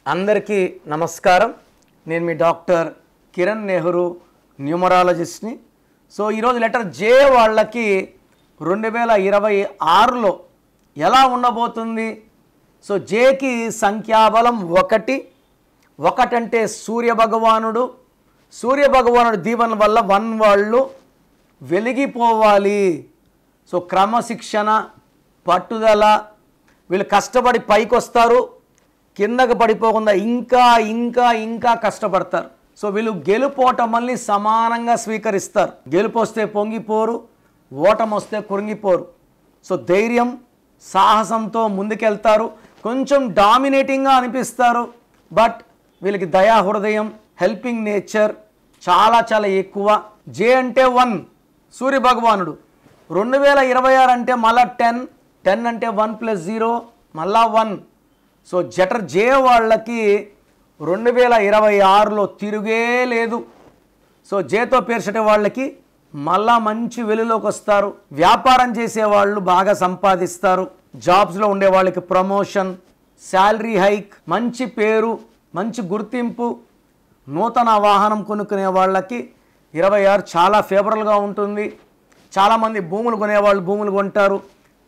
అందరికీ నమస్కారం. నేను మీ డాక్టర్ కిరణ్ నెహ్రూ, న్యూమరాలజిస్ట్ని. సో ఈరోజు లెటర్ జే వాళ్ళకి 2026లో ఎలా ఉండబోతుంది? సో జేకి సంఖ్యాబలం 1. 1 అంటే సూర్యభగవానుడు. సూర్యభగవానుడు దీవెన వల్ల 1 వాళ్ళు వెలిగిపోవాలి. సో క్రమశిక్షణ, పట్టుదల, వీళ్ళు కష్టపడి పైకి వస్తారు, కిందకు పడిపోకుండా ఇంకా ఇంకా ఇంకా కష్టపడతారు. సో వీళ్ళు గెలుపోటమల్ని సమానంగా స్వీకరిస్తారు. గెలుపు వస్తే పొంగిపోరు, ఓటమి వస్తే కురింగిపోరు. సో ధైర్యం, సాహసంతో ముందుకెళ్తారు. కొంచెం డామినేటింగ్గా అనిపిస్తారు, బట్ వీళ్ళకి దయా హృదయం, హెల్పింగ్ నేచర్ చాలా చాలా ఎక్కువ. జే అంటే 1, సూర్యభగవానుడు. 2026 అంటే మళ్ళా 10. 10 అంటే 1 + 0 మళ్ళా 1. సో లెటర్ జే వాళ్ళకి 2026లో తిరుగే లేదు. సో జేతో పేర్చే వాళ్ళకి మళ్ళా మంచి వెలుగులోకి వస్తారు. వ్యాపారం చేసేవాళ్ళు బాగా సంపాదిస్తారు. జాబ్స్లో ఉండే వాళ్ళకి ప్రమోషన్, శాలరీ హైక్, మంచి పేరు, మంచి గుర్తింపు. నూతన వాహనం కొనుక్కునే వాళ్ళకి 26 చాలా ఫేవరబుల్గా ఉంటుంది. చాలామంది భూములు కొనేవాళ్ళు భూములు కొంటారు.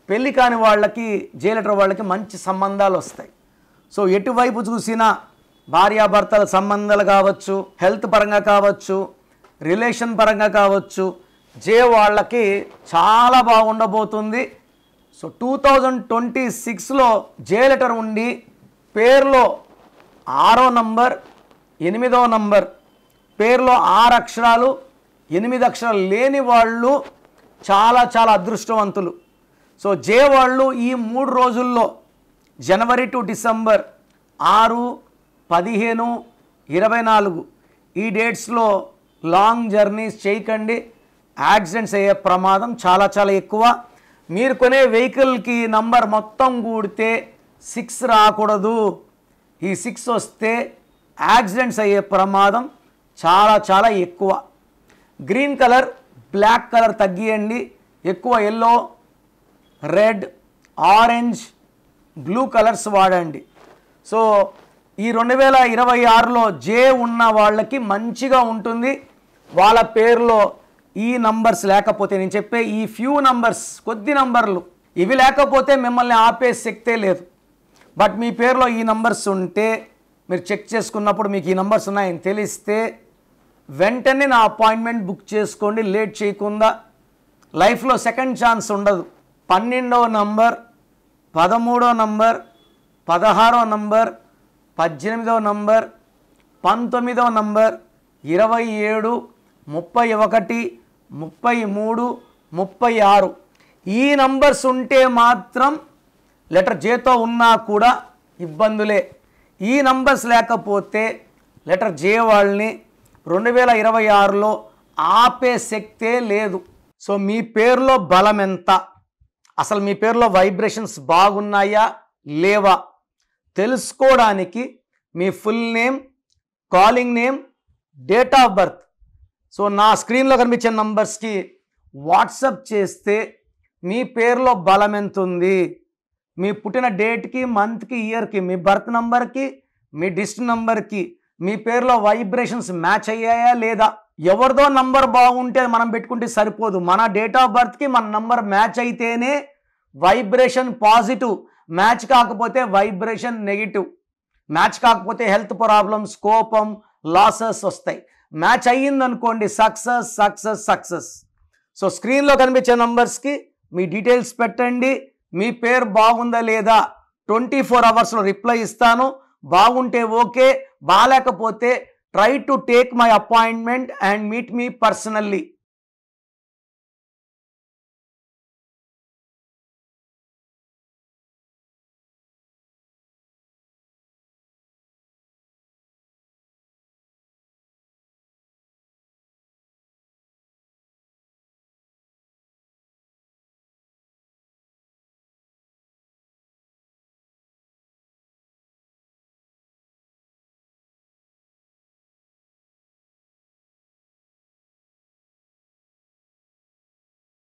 పెళ్ళి కాని వాళ్ళకి జే లెటర్ వాళ్ళకి మంచి సంబంధాలు వస్తాయి. సో ఎటువైపు చూసినా భార్యాభర్తల సంబంధాలు కావచ్చు, హెల్త్ పరంగా కావచ్చు, రిలేషన్ పరంగా కావచ్చు, జే వాళ్ళకి చాలా బాగుండబోతుంది. సో 2026లో జే లెటర్ ఉండి పేరులో 6వ నంబర్, 8వ నంబర్, పేరులో 6 అక్షరాలు 8 అక్షరాలు లేని వాళ్ళు చాలా చాలా అదృష్టవంతులు. సో జే వాళ్ళు ఈ 3 రోజుల్లో జనవరి టు డిసెంబర్ 6, 15, 24 ఈ డేట్స్లో లాంగ్ జర్నీస్ చేయకండి. యాక్సిడెంట్స్ అయ్యే ప్రమాదం చాలా చాలా ఎక్కువ. మీరు కొనే వెహికల్కి నంబర్ మొత్తం కూడితే 6 రాకూడదు. ఈ 6 వస్తే యాక్సిడెంట్స్ అయ్యే ప్రమాదం చాలా చాలా ఎక్కువ. గ్రీన్ కలర్, బ్లాక్ కలర్ తగ్గియండి. ఎక్కువ yellow, red, orange, blue colours వాడండి. సో ఈ 2026లో జే ఉన్న వాళ్ళకి మంచిగా ఉంటుంది. వాళ్ళ పేరులో ఈ నంబర్స్ లేకపోతే, నేను చెప్పే ఈ ఫ్యూ నంబర్స్, కొద్ది నంబర్లు ఇవి లేకపోతే మిమ్మల్ని ఆపే శక్తే లేదు. బట్ మీ పేరులో ఈ నంబర్స్ ఉంటే, మీరు చెక్ చేసుకున్నప్పుడు మీకు ఈ నంబర్స్ ఉన్నాయని తెలిస్తే వెంటనే నా అపాయింట్మెంట్ బుక్ చేసుకోండి. లేట్ చేయకుండా. లైఫ్లో సెకండ్ ఛాన్స్ ఉండదు. 12వ నంబర్, 13వ నంబర్, 16వ నంబర్, 18వ నంబర్, 19వ నంబర్, 27, 31, 33, 36 ఈ నంబర్స్ ఉంటే మాత్రం లెటర్ జేతో ఉన్నా కూడా ఇబ్బందులే. ఈ నంబర్స్ లేకపోతే లెటర్ జే వాళ్ళని 2026లో ఆపే శక్తే లేదు. సో మీ పేరులో బలం ఎంత, అసలు మీ పేరులో వైబ్రేషన్స్ బాగున్నాయా లేవా తెలుసుకోవడానికి మీ full name, calling name, date of birth so నా స్క్రీన్లో కనిపించే నంబర్స్కి వాట్సప్ చేస్తే మీ పేరులో బలం ఎంత ఉంది, మీ పుట్టిన డేట్కి, మంత్కి, ఇయర్కి, మీ బర్త్ నంబర్కి, మీ డిస్ట్రిక్ట్ నంబర్కి మీ పేరులో వైబ్రేషన్స్ మ్యాచ్ అయ్యాయా లేదా. ఎవరిదో నంబర్ బాగుంటే మనం పెట్టుకుంటే సరిపోదు. మన డేట్ ఆఫ్ బర్త్కి మన నంబర్ మ్యాచ్ అయితేనే వైబ్రేషన్ పాజిటివ్, మ్యాచ్ కాకపోతే వైబ్రేషన్ నెగిటివ్. మ్యాచ్ కాకపోతే హెల్త్ ప్రాబ్లమ్స్, కోపం, లాసెస్ వస్తాయి. మ్యాచ్ అయ్యిందనుకోండి సక్సెస్ సక్సెస్ సక్సెస్. సో స్క్రీన్లో కనిపించే నంబర్స్కి మీ డీటెయిల్స్ పెట్టండి. మీ పేరు బాగుందా లేదా 24 అవర్స్లో రిప్లై ఇస్తాను. బాగుంటే ఓకే, బాగాలేకపోతే try to take my appointment and meet me personally.